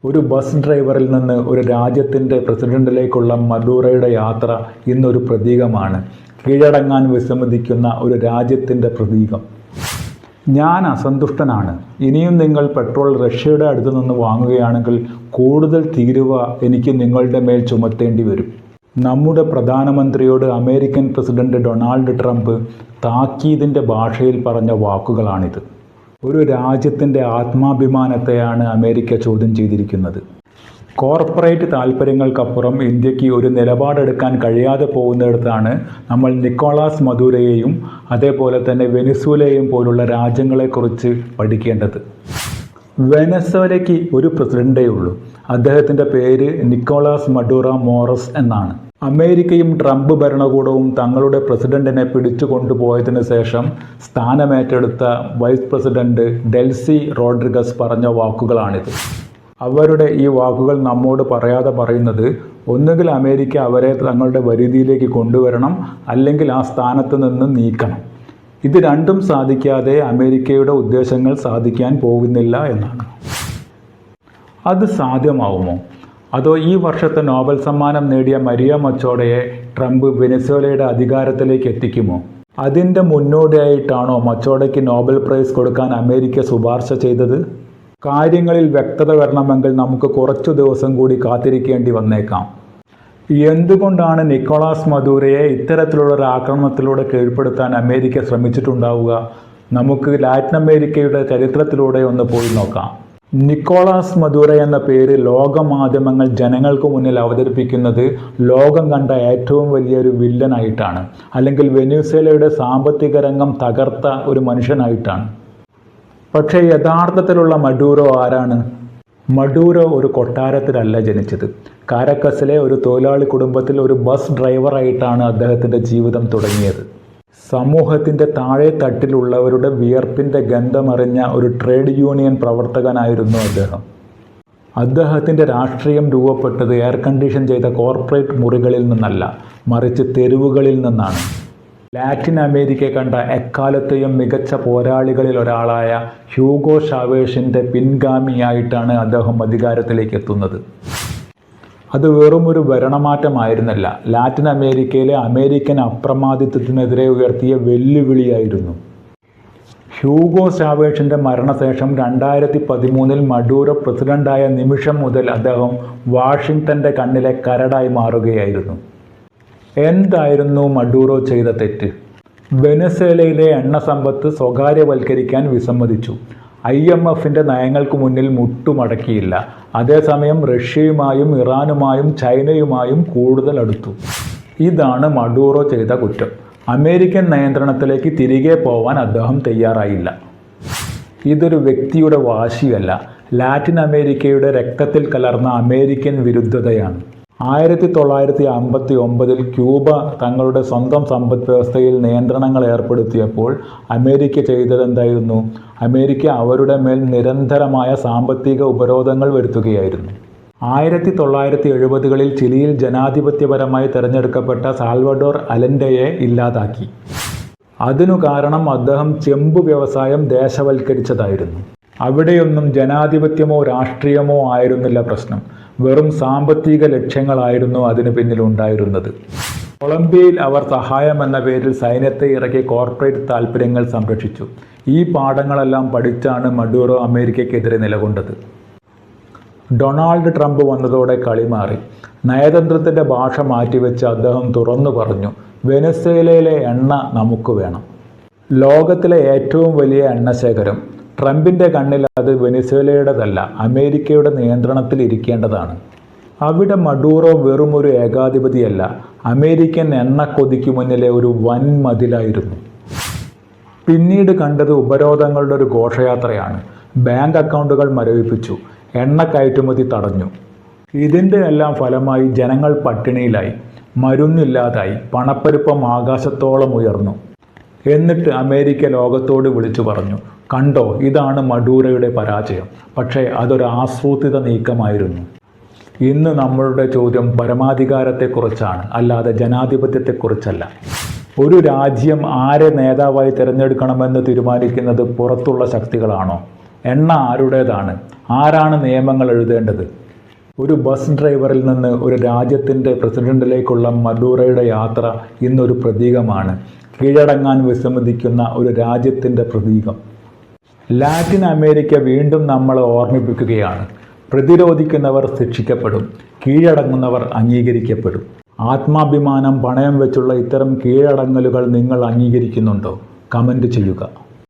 ഒരു ബസ് ഡ്രൈവറിൽ നിന്ന് ഒരു രാജ്യത്തിൻ്റെ പ്രസിഡന്റിലേക്കുള്ള മഡൂറോയുടെ യാത്ര ഇന്നൊരു പ്രതീകമാണ്. കീഴടങ്ങാൻ വിസമ്മതിക്കുന്ന ഒരു രാജ്യത്തിൻ്റെ പ്രതീകം. ഞാൻ അസന്തുഷ്ടനാണ്. ഇനിയും നിങ്ങൾ പെട്രോൾ റഷ്യയുടെ അടുത്ത് നിന്ന് വാങ്ങുകയാണെങ്കിൽ കൂടുതൽ തീരുവ എനിക്ക് നിങ്ങളുടെ മേൽ ചുമത്തേണ്ടി വരും. നമ്മുടെ പ്രധാനമന്ത്രിയോട് അമേരിക്കൻ പ്രസിഡന്റ് ഡൊണാൾഡ് ട്രംപ് താക്കീതിൻ്റെ ഭാഷയിൽ പറഞ്ഞ വാക്കുകളാണിത്. ഒരു രാജ്യത്തിൻ്റെ ആത്മാഭിമാനത്തെയാണ് അമേരിക്ക ചോദ്യം ചെയ്തിരിക്കുന്നത്. കോർപ്പറേറ്റ് താൽപ്പര്യങ്ങൾക്കപ്പുറം ഇന്ത്യക്ക് ഒരു നിലപാടെടുക്കാൻ കഴിയാതെ പോകുന്നിടത്താണ് നമ്മൾ നിക്കോളാസ് മദുരോയെയും അതേപോലെ തന്നെ വെനിസ്വേലയെയും പോലുള്ള രാജ്യങ്ങളെക്കുറിച്ച് പഠിക്കേണ്ടത്. വെനസ്വേലയ്ക്ക് ഒരു പ്രസിഡന്റേ ഉള്ളൂ. അദ്ദേഹത്തിൻ്റെ പേര് നിക്കോളാസ് മഡൂറോ മോറസ് എന്നാണ്. അമേരിക്കയും ട്രംപ് ഭരണകൂടവും തങ്ങളുടെ പ്രസിഡന്റിനെ പിടിച്ചു കൊണ്ടുപോയതിനു ശേഷം സ്ഥാനമേറ്റെടുത്ത വൈസ് പ്രസിഡന്റ് ഡെൽസി റോഡ്രിഗസ് പറഞ്ഞ വാക്കുകളാണിത്. അവരുടെ ഈ വാക്കുകൾ നമ്മോട് പറയാതെ പറയുന്നത് ഒന്നുകിൽ അമേരിക്ക അവരെ തങ്ങളുടെ വരുതിയിലേക്ക് കൊണ്ടുവരണം, അല്ലെങ്കിൽ ആ സ്ഥാനത്ത് നിന്ന് നീക്കണം. ഇത് രണ്ടും സാധിക്കാതെ അമേരിക്കയുടെ ഉദ്ദേശങ്ങൾ സാധിക്കാൻ പോകുന്നില്ല എന്നാണ്. അത് സാധ്യമാവുമോ? അതോ ഈ വർഷത്തെ നോബൽ സമ്മാനം നേടിയ മരിയ മച്ചോഡയെ ട്രംപ് വെനസ്വേലയുടെ അധികാരത്തിലേക്ക് എത്തിക്കുമോ? അതിൻ്റെ മുന്നോടിയായിട്ടാണോ മച്ചോഡയ്ക്ക് നോബൽ പ്രൈസ് കൊടുക്കാൻ അമേരിക്ക ശുപാർശ ചെയ്തത്? കാര്യങ്ങളിൽ വ്യക്തത വരണമെങ്കിൽ നമുക്ക് കുറച്ചു ദിവസം കൂടി കാത്തിരിക്കേണ്ടി വന്നേക്കാം. എന്തുകൊണ്ടാണ് നിക്കോളാസ് മദുരോയെ ഇത്തരത്തിലുള്ള ഒരു ആക്രമണത്തിലൂടെ കീഴ്പ്പെടുത്താൻ അമേരിക്ക ശ്രമിച്ചിട്ടുണ്ടാവുക? നമുക്ക് ലാറ്റിൻ അമേരിക്കയുടെ ചരിത്രത്തിലൂടെ ഒന്ന് പോയി നോക്കാം. നിക്കോളാസ് മദുരോ എന്ന പേര് ലോകമാധ്യമങ്ങൾ ജനങ്ങൾക്ക് മുന്നിൽ അവതരിപ്പിക്കുന്നത് ലോകം കണ്ട ഏറ്റവും വലിയൊരു വില്ലനായിട്ടാണ്, അല്ലെങ്കിൽ വെനസ്വേലയുടെ സാമ്പത്തിക രംഗം തകർത്ത ഒരു മനുഷ്യനായിട്ടാണ്. പക്ഷേ യഥാർത്ഥത്തിലുള്ള മഡൂറോ ആരാണ്? മഡൂറോ ഒരു കൊട്ടാരത്തിലല്ല ജനിച്ചത്. കാരക്കസിലെ ഒരു തൊഴിലാളി കുടുംബത്തിൽ ഒരു ബസ് ഡ്രൈവറായിട്ടാണ് അദ്ദേഹത്തിൻ്റെ ജീവിതം തുടങ്ങിയത്. സമൂഹത്തിൻ്റെ താഴെ തട്ടിലുള്ളവരുടെ വിയർപ്പിൻ്റെ ഗന്ധമറിഞ്ഞ ഒരു ട്രേഡ് യൂണിയൻ പ്രവർത്തകനായിരുന്നു അദ്ദേഹം. അദ്ദേഹത്തിൻ്റെ രാഷ്ട്രീയം രൂപപ്പെട്ടത് എയർ കണ്ടീഷൻ ചെയ്ത കോർപ്പറേറ്റ് മുറികളിൽ നിന്നല്ല, മറിച്ച് തെരുവുകളിൽ നിന്നാണ്. ലാറ്റിൻ അമേരിക്ക കണ്ട എക്കാലത്തെയും മികച്ച പോരാളികളിൽ ഒരാളായ ഹ്യൂഗോ ഷാവേസിൻ്റെ പിൻഗാമിയായിട്ടാണ് അദ്ദേഹം അധികാരത്തിലേക്ക് എത്തുന്നത്. അത് വെറും ഒരു ഭരണമാറ്റമായിരുന്നില്ല, ലാറ്റിൻ അമേരിക്കയിലെ അമേരിക്കൻ അപ്രമാദിത്വത്തിനെതിരെ ഉയർത്തിയ വെല്ലുവിളിയായിരുന്നു. ഹ്യൂഗോ ഷാവേസിൻ്റെ മരണശേഷം 2013 മഡൂറോ പ്രസിഡന്റായ നിമിഷം മുതൽ അദ്ദേഹം വാഷിങ്ടൻ്റെ കണ്ണിലെ കരടായി മാറുകയായിരുന്നു. എന്തായിരുന്നു മഡൂറോ ചെയ്ത തെറ്റ്? വെനസ്വേലയിലെ എണ്ണ സമ്പത്ത് സ്വകാര്യവൽക്കരിക്കാൻ വിസമ്മതിച്ചു. IMFൻ്റെ നയങ്ങൾക്ക് മുന്നിൽ മുട്ടുമടക്കിയില്ല. അതേസമയം റഷ്യയുമായും ഇറാനുമായും ചൈനയുമായും കൂടുതൽ അടുത്തു. ഇതാണ് മഡൂറോ ചെയ്ത കുറ്റം. അമേരിക്കൻ നിയന്ത്രണത്തിലേക്ക് തിരികെ പോവാൻ അദ്ദേഹം തയ്യാറായില്ല. ഇതൊരു വ്യക്തിയുടെ വാശിയല്ല, ലാറ്റിൻ അമേരിക്കയുടെ രക്തത്തിൽ കലർന്ന അമേരിക്കൻ വിരുദ്ധതയാണ്. 1959 ക്യൂബ തങ്ങളുടെ സ്വന്തം സമ്പദ് വ്യവസ്ഥയിൽ നിയന്ത്രണങ്ങൾ ഏർപ്പെടുത്തിയപ്പോൾ അമേരിക്ക ചെയ്തതെന്തായിരുന്നു? അമേരിക്ക അവരുടെ മേൽ നിരന്തരമായ സാമ്പത്തിക ഉപരോധങ്ങൾ വരുത്തുകയായിരുന്നു. 1970കളിൽ ചിലിയിൽ ജനാധിപത്യപരമായി തിരഞ്ഞെടുക്കപ്പെട്ട സാൽവഡോർ അലൻഡയെ ഇല്ലാതാക്കി. അതിനു കാരണം അദ്ദേഹം ചെമ്പ് വ്യവസായം ദേശവൽക്കരിച്ചതായിരുന്നു. അവിടെയൊന്നും ജനാധിപത്യമോ രാഷ്ട്രീയമോ ആയിരുന്നില്ല പ്രശ്നം, വെറും സാമ്പത്തിക ലക്ഷ്യങ്ങളായിരുന്നു അതിന് പിന്നിലുണ്ടായിരുന്നത്. കൊളംബിയയിൽ അവർ സഹായം എന്ന പേരിൽ സൈന്യത്തെ ഇറക്കി കോർപ്പറേറ്റ് താൽപ്പര്യങ്ങൾ സംരക്ഷിച്ചു. ഈ പാഠങ്ങളെല്ലാം പഠിച്ചാണ് മഡൂറോ അമേരിക്കയ്ക്കെതിരെ നിലകൊണ്ടത്. ഡൊണാൾഡ് ട്രംപ് വന്നതോടെ കളി മാറി. നയതന്ത്രത്തിൻ്റെ ഭാഷ മാറ്റിവെച്ച് അദ്ദേഹം തുറന്നു പറഞ്ഞു, വെനസ്വേലയിലെ എണ്ണ നമുക്ക് വേണം. ലോകത്തിലെ ഏറ്റവും വലിയ എണ്ണശേഖരം. ട്രംപിൻ്റെ കണ്ണിൽ അത് വെനസ്വേലയുടേതല്ല, അമേരിക്കയുടെ നിയന്ത്രണത്തിൽ ഇരിക്കേണ്ടതാണ്. അവിടെ മഡൂറോ വെറും ഒരു ഏകാധിപതിയല്ല, അമേരിക്കൻ എണ്ണക്കൊതിക്ക് മുന്നിലെ ഒരു വൻ മതിലായിരുന്നു. പിന്നീട് കണ്ടത് ഉപരോധങ്ങളുടെ ഒരു ഘോഷയാത്രയാണ്. ബാങ്ക് അക്കൗണ്ടുകൾ മരവിപ്പിച്ചു, എണ്ണ കയറ്റുമതി തടഞ്ഞു. ഇതിൻ്റെ എല്ലാം ഫലമായി ജനങ്ങൾ പട്ടിണിയിലായി, മരുന്നില്ലാതായി, പണപ്പെരുപ്പം ആകാശത്തോളം ഉയർന്നു. എന്നിട്ട് അമേരിക്ക ലോകത്തോട് വിളിച്ചു പറഞ്ഞു, കണ്ടോ, ഇതാണ് മഡൂറോയുടെ പരാജയം. പക്ഷേ അതൊരു ആസൂത്രിത നീക്കമായിരുന്നു. ഇന്ന് നമ്മളുടെ ചോദ്യം പരമാധികാരത്തെക്കുറിച്ചാണ്, അല്ലാതെ ജനാധിപത്യത്തെക്കുറിച്ചല്ല. ഒരു രാജ്യം ആരെ നേതാവായി തിരഞ്ഞെടുക്കണമെന്ന് തീരുമാനിക്കുന്നത് പുറത്തുള്ള ശക്തികളാണോ? എണ്ണ ആരുടേതാണ്? ആരാണ് നിയമങ്ങൾ എഴുതേണ്ടത്? ഒരു ബസ് ഡ്രൈവറിൽ നിന്ന് ഒരു രാജ്യത്തിൻ്റെ പ്രസിഡന്റിലേക്കുള്ള മഡൂറയുടെ യാത്ര ഇന്നൊരു പ്രതീകമാണ്. കീഴടങ്ങാൻ വിസമ്മതിക്കുന്ന ഒരു രാജ്യത്തിൻ്റെ പ്രതീകം. ലാറ്റിൻ അമേരിക്ക വീണ്ടും നമ്മളെ ഓർമ്മിപ്പിക്കുകയാണ്. പ്രതിരോധിക്കുന്നവർ ശിക്ഷിക്കപ്പെടും, കീഴടങ്ങുന്നവർ അംഗീകരിക്കപ്പെടും. ആത്മാഭിമാനം പണയം വെച്ചുള്ള ഇത്തരം കീഴടങ്ങലുകൾ നിങ്ങൾ അംഗീകരിക്കുന്നുണ്ടോ? കമൻറ്റ് ചെയ്യുക.